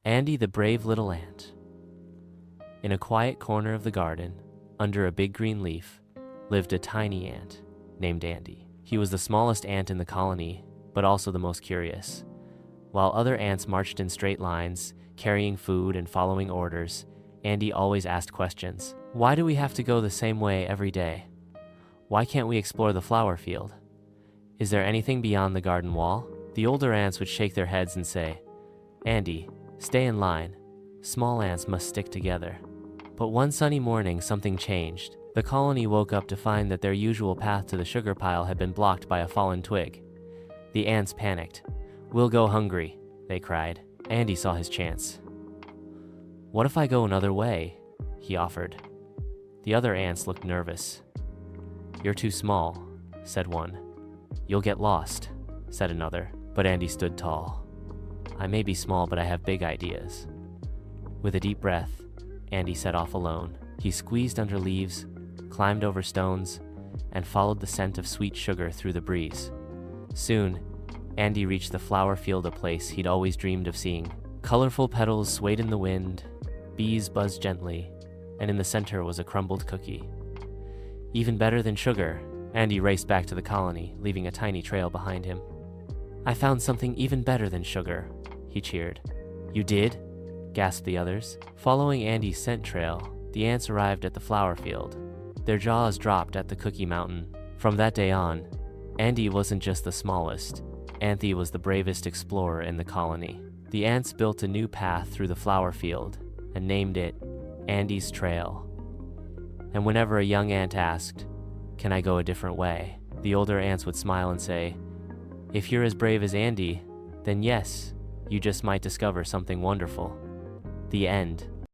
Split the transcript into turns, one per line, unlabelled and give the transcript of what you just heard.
Andy the brave little ant. In a quiet corner of the garden, under a big green leaf, lived a tiny ant named Andy. He was the smallest ant in the colony, but also the most curious. While other ants marched in straight lines, carrying food and following orders, Andy always asked questions. Why do we have to go the same way every day? Why can't we explore the flower field? Is there anything beyond the garden wall? The older ants would shake their heads and say, Andy, stay in line. Small ants must stick together. But one sunny morning, something changed. The colony woke up to find that their usual path to the sugar pile had been blocked by a fallen twig. The ants panicked. We'll go hungry, they cried. Andy saw his chance. What if I go another way? He offered. The other ants looked nervous. You're too small, said one. You'll get lost, said another. But Andy stood tall. I may be small, but I have big ideas. With a deep breath, Andy set off alone. He squeezed under leaves, climbed over stones, and followed the scent of sweet sugar through the breeze. Soon, Andy reached the flower field, a place he'd always dreamed of seeing. Colorful petals swayed in the wind, bees buzzed gently, and in the center was a crumbled cookie. Even better than sugar, Andy raced back to the colony, leaving a tiny trail behind him. I found something even better than sugar, he cheered. You did? Gasped the others. Following Andy's scent trail, the ants arrived at the flower field. Their jaws dropped at the cookie mountain. From that day on, Andy wasn't just the smallest. Andy was the bravest explorer in the colony. The ants built a new path through the flower field and named it Andy's Trail. And whenever a young ant asked, "Can I go a different way?" the older ants would smile and say, "If you're as brave as Andy, then yes, you just might discover something wonderful." The end.